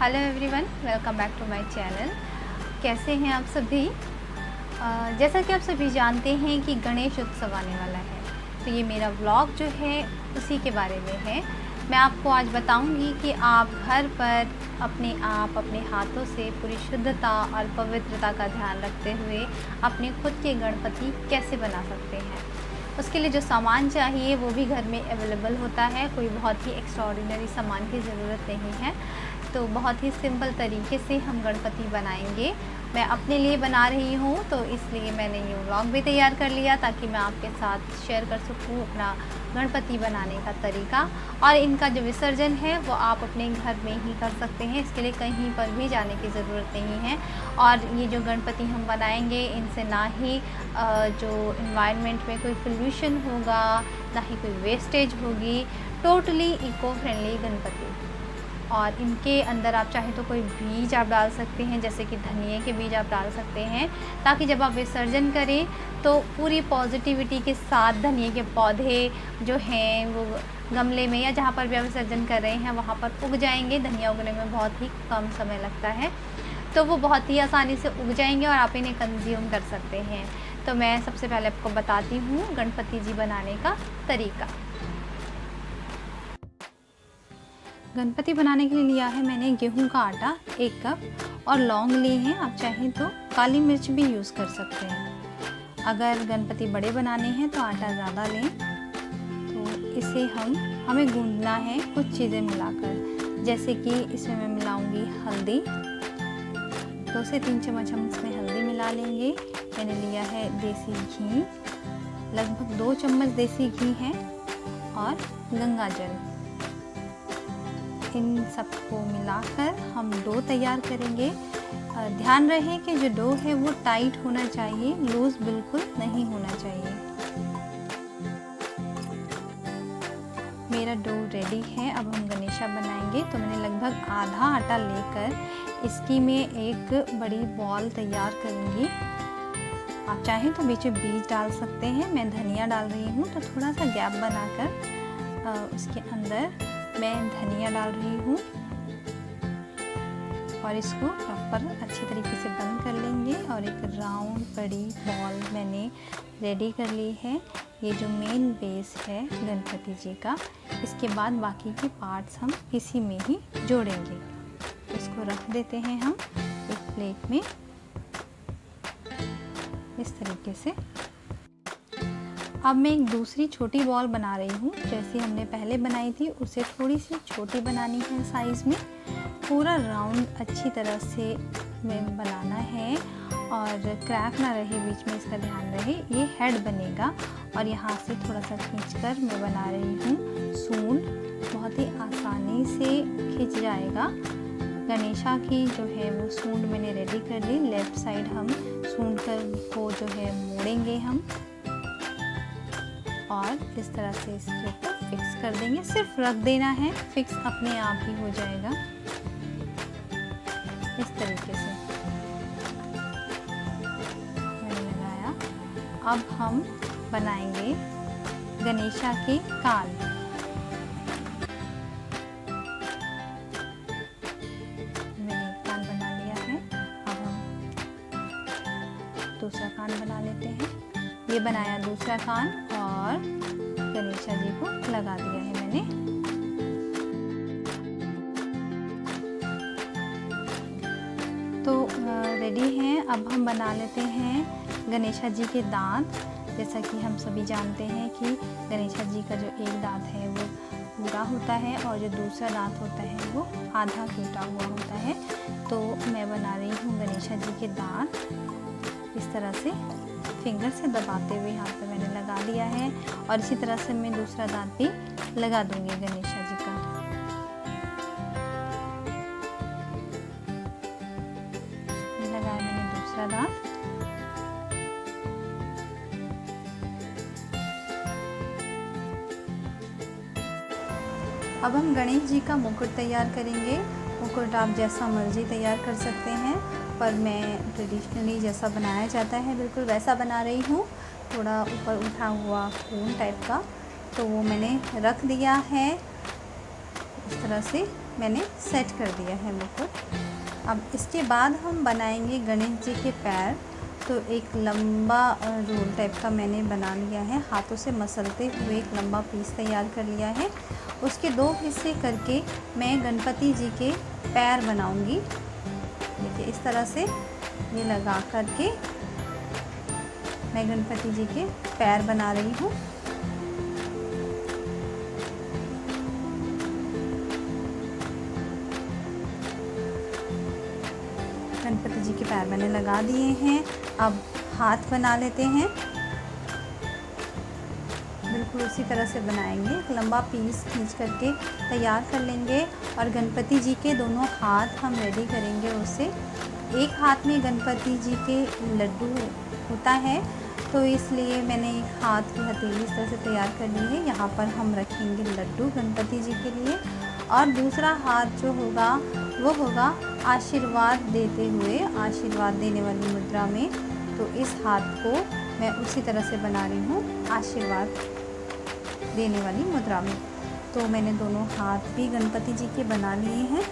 Hello everyone, welcome back to my channel. कैसे हैं आप सभी? जैसा कि आप सभी जानते हैं कि गणेश उत्सव आने वाला है, तो ये मेरा व्लॉग जो है उसी के बारे में है। मैं आपको आज बताऊंगी कि आप घर पर अपने हाथों से पूरी शुद्धता और पवित्रता का ध्यान रखते हुए अपने खुद के गणपति कैसे बना सकते हैं। उसके लिए जो सामान चाहिए वो भी घर में अवेलेबल होता है, कोई बहुत ही एक्स्ट्राऑर्डिनरी सामान की ज़रूरत नहीं है। तो बहुत ही सिंपल तरीके से हम गणपति बनाएंगे। मैं अपने लिए बना रही हूँ, तो इसलिए मैंने ये व्लॉग भी तैयार कर लिया ताकि मैं आपके साथ शेयर कर सकूँ अपना गणपति बनाने का तरीका। और इनका जो विसर्जन है वो आप अपने घर में ही कर सकते हैं, इसके लिए कहीं पर भी जाने की ज़रूरत नहीं है। और ये जो गणपति हम बनाएंगे इनसे ना ही जो इन्वायरमेंट में कोई पोल्यूशन होगा, ना ही कोई वेस्टेज होगी। Totally eco friendly Ganpati. और इनके अंदर आप चाहें तो कोई बीज आप डाल सकते हैं, जैसे कि धनिए के बीज आप डाल सकते हैं, ताकि जब आप विसर्जन करें तो पूरी पॉजिटिविटी के साथ धनिए के पौधे जो हैं वो गमले में या जहाँ पर भी आप विसर्जन कर रहे हैं वहाँ पर उग जाएंगे। धनिया उगने में बहुत ही कम समय लगता है, तो वो बहुत ही आसानी से उग जाएंगे और आप इन्हें कंज्यूम कर सकते हैं। तो मैं सबसे पहले आपको बताती हूँ गणपति जी बनाने का तरीका। गणपति बनाने के लिए लिया है मैंने गेहूं का आटा 1 कप और लौंग लिए हैं। आप चाहें तो काली मिर्च भी यूज़ कर सकते हैं। अगर गणपति बड़े बनाने हैं तो आटा ज़्यादा लें। तो इसे हमें गूंदना है कुछ चीज़ें मिलाकर, जैसे कि इसमें मैं मिलाऊंगी हल्दी। 2 से 3 चम्मच हम इसमें हल्दी मिला लेंगे। मैंने लिया है देसी घी, लगभग 2 चम्मच देसी घी है, और गंगा जल। इन सबको मिलाकर हम डो तैयार करेंगे। ध्यान रहे कि जो डो है वो टाइट होना चाहिए, लूज बिल्कुल नहीं होना चाहिए। मेरा डो रेडी है। अब हम गणेशा बनाएंगे। तो मैंने लगभग आधा आटा लेकर इसकी मैं एक बड़ी बॉल तैयार करूंगी। आप चाहें तो बीच में बीज डाल सकते हैं। मैं धनिया डाल रही हूँ, तो थोड़ा सा गैप बनाकर उसके अंदर मैं धनिया डाल रही हूँ और इसको प्रॉपर अच्छी तरीके से बंद कर लेंगे। और एक राउंड बड़ी बॉल मैंने रेडी कर ली है। ये जो मेन बेस है गणपति जी का, इसके बाद बाकी के पार्ट्स हम इसी में ही जोड़ेंगे। इसको रख देते हैं हम एक प्लेट में इस तरीके से। अब मैं एक दूसरी छोटी बॉल बना रही हूँ। जैसी हमने पहले बनाई थी उससे थोड़ी सी छोटी बनानी है साइज़ में। पूरा राउंड अच्छी तरह से में बनाना है और क्रैक ना रहे बीच में, इसका ध्यान रहे। ये हेड बनेगा और यहाँ से थोड़ा सा खींचकर मैं बना रही हूँ सूंड। बहुत ही आसानी से खिंच जाएगा। गणेशा की जो है वो सूंड मैंने रेडी कर ली। लेफ़्ट साइड हम सूंड को जो है मोड़ेंगे हम, और इस तरह से इसके ऊपर फिक्स कर देंगे। सिर्फ रख देना है, फिक्स अपने आप ही हो जाएगा इस तरीके से मैंने लगाया। अब हम बनाएंगे गणेशा के कान। मैंने एक कान बना लिया है। अब हम दूसरा कान बना लेते हैं। ये बनाया दूसरा कान और गणेशा जी को लगा दिया है मैंने। तो रेडी हैं। अब हम बना लेते हैं गणेशा जी के दांत। जैसा कि हम सभी जानते हैं कि गणेशा जी का जो एक दांत है वो पूरा होता है और जो दूसरा दांत होता है वो आधा टूटा हुआ होता है। तो मैं बना रही हूँ गणेशा जी के दांत। इस तरह से फिंगर से दबाते हुए यहाँ पे मैंने लगा दिया है, और इसी तरह से मैं दूसरा दांत भी लगा दूंगी गणेशा जी का। ये लगाया मैंने दूसरा दांत। अब हम गणेश जी का मुकुट तैयार करेंगे। मुकुट आप जैसा मर्जी तैयार कर सकते हैं, पर मैं ट्रेडिशनली जैसा बनाया जाता है बिल्कुल वैसा बना रही हूँ। थोड़ा ऊपर उठा हुआ खून टाइप का, तो वो मैंने रख दिया है इस तरह से। मैंने सेट कर दिया है मुकुट। अब इसके बाद हम बनाएंगे गणेश जी के पैर। तो एक लंबा रोल टाइप का मैंने बना लिया है, हाथों से मसलते हुए एक लंबा पीस तैयार कर लिया है। उसके 2 हिस्से करके मैं गणपति जी के पैर बनाऊंगी। देखिए इस तरह से ये लगा करके मैं गणपति जी के पैर बना रही हूँ। गणपति जी के पैर मैंने लगा दिए हैं। अब हाथ बना लेते हैं। बिल्कुल उसी तरह से बनाएंगे, एक लंबा पीस खींच करके तैयार कर लेंगे और गणपति जी के दोनों हाथ हम रेडी करेंगे। उससे एक हाथ में गणपति जी के लड्डू होता है, तो इसलिए मैंने एक हाथ की हथेली इस तरह से तैयार कर ली है। यहाँ पर हम रखेंगे लड्डू गणपति जी के लिए, और दूसरा हाथ जो होगा वो होगा आशीर्वाद देते हुए, आशीर्वाद देने वाली मुद्रा में। तो इस हाथ को मैं उसी तरह से बना रही हूँ, आशीर्वाद देने वाली मुद्रा में। तो मैंने दोनों हाथ भी गणपति जी के बना लिए हैं।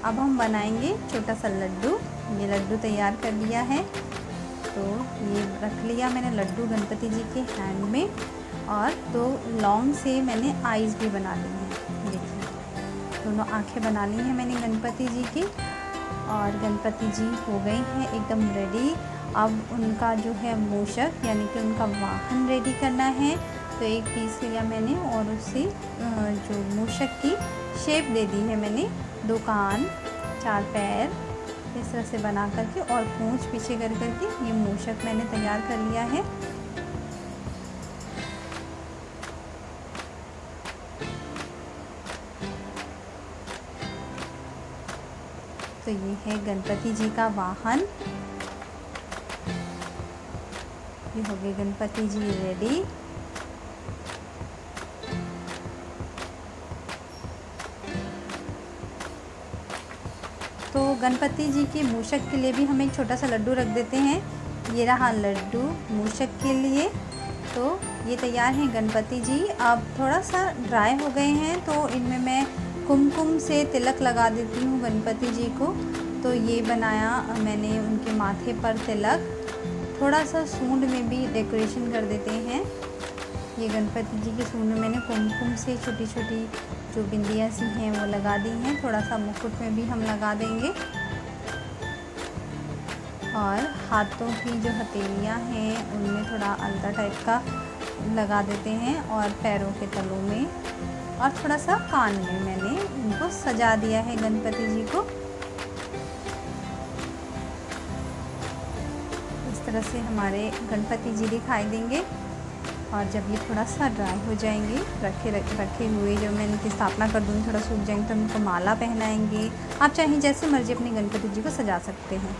अब हम बनाएंगे छोटा सा लड्डू। ये लड्डू तैयार कर लिया है, तो ये रख लिया मैंने लड्डू गणपति जी के हैंड में, और 2 लौंग से मैंने आईज भी बना ली है। देखिए दोनों आंखें बना ली हैं मैंने गणपति जी की, और गणपति जी हो गए हैं एकदम रेडी। अब उनका जो है मूषक यानी कि उनका वाहन रेडी करना है। तो एक पीस लिया मैंने और उससे जो मूषक की शेप दे दी है मैंने, 2 कान, 4 पैर इस तरह से बना करके, और पूंछ पीछे कर करके ये मूषक मैंने तैयार कर लिया है। तो ये है गणपति जी का वाहन। ये हो गए गणपति जी रेडी। तो गणपति जी के मूषक के लिए भी हम एक छोटा सा लड्डू रख देते हैं। ये रहा लड्डू मूषक के लिए। तो ये तैयार हैं गणपति जी। अब थोड़ा सा ड्राई हो गए हैं, तो इनमें मैं कुमकुम से तिलक लगा देती हूँ गणपति जी को। तो ये बनाया मैंने उनके माथे पर तिलक, थोड़ा सा सूंड में भी डेकोरेशन कर देते हैं। ये गणपति जी की सूंड में मैंने कुमकुम से छोटी छोटी जो बिंदियाँ सी हैं वो लगा दी हैं। थोड़ा सा मुकुट में भी हम लगा देंगे, और हाथों की जो हथेलियाँ हैं उनमें थोड़ा अलता टाइप का लगा देते हैं, और पैरों के तलों में, और थोड़ा सा कान में मैंने उनको सजा दिया है गणपति जी को। इस तरह से हमारे गणपति जी दिखाई देंगे। और जब ये थोड़ा सा ड्राई हो जाएंगे, रखे हुए जब मैं इनकी स्थापना कर दूँगी, थोड़ा सूख जाएंगे, तो उनको माला पहनाएंगे। आप चाहें जैसे मर्जी अपने गणपति जी को सजा सकते हैं।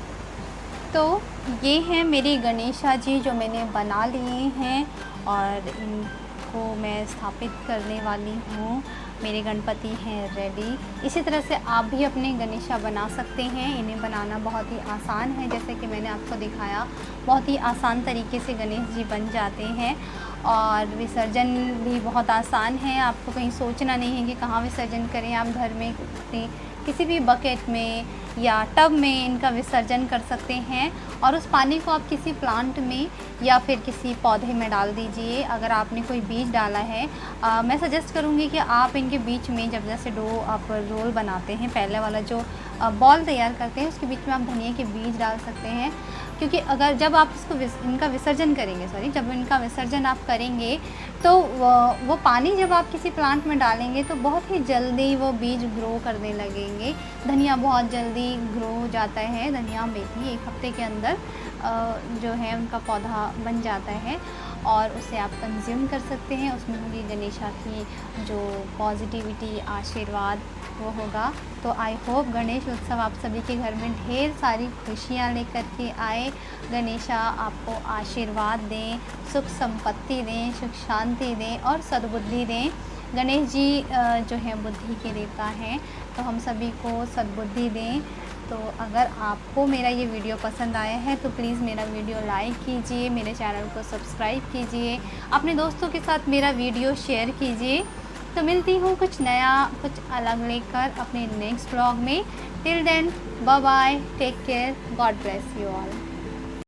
तो ये हैं मेरी गणेशा जी जो मैंने बना लिए हैं, और इनको मैं स्थापित करने वाली हूँ। मेरे गणपति हैं रेडी। इसी तरह से आप भी अपने गणेशा बना सकते हैं। इन्हें बनाना बहुत ही आसान है, जैसे कि मैंने आपको दिखाया, बहुत ही आसान तरीके से गणेश जी बन जाते हैं। और विसर्जन भी बहुत आसान है, आपको कहीं सोचना नहीं है कि कहाँ विसर्जन करें। आप घर में किसी भी बकेट में या टब में इनका विसर्जन कर सकते हैं, और उस पानी को आप किसी प्लांट में या फिर किसी पौधे में डाल दीजिए। अगर आपने कोई बीज डाला है, मैं सजेस्ट करूँगी कि आप इनके बीच में, जब जैसे डो आप रोल बनाते हैं, पहले वाला जो बॉल तैयार करते हैं, उसके बीच में आप धनिया के बीज डाल सकते हैं। क्योंकि अगर जब आप इसको इनका विसर्जन करेंगे, जब इनका विसर्जन आप करेंगे, तो वो पानी जब आप किसी प्लांट में डालेंगे तो बहुत ही जल्दी वो बीज ग्रो करने लगेंगे। धनिया बहुत जल्दी ग्रो हो जाता है, धनिया मेथी 1 हफ्ते के अंदर जो है उनका पौधा बन जाता है, और उसे आप कंज्यूम कर सकते हैं। उसमें होगी गणेशा की जो पॉजिटिविटी, आशीर्वाद वो होगा। तो आई होप गणेश उत्सव आप सभी के घर में ढेर सारी खुशियाँ लेकर के आए। गणेशा आपको आशीर्वाद दें, सुख संपत्ति दें, सुख शांति दें और सद्बुद्धि दें। गणेश जी जो है बुद्धि के देवता हैं, तो हम सभी को सद्बुद्धि दें। तो अगर आपको मेरा ये वीडियो पसंद आया है तो प्लीज़ मेरा वीडियो लाइक कीजिए, मेरे चैनल को सब्सक्राइब कीजिए, अपने दोस्तों के साथ मेरा वीडियो शेयर कीजिए। तो मिलती हूँ कुछ नया कुछ अलग लेकर अपने नेक्स्ट ब्लॉग में। Till then bye bye, take care, God bless you all.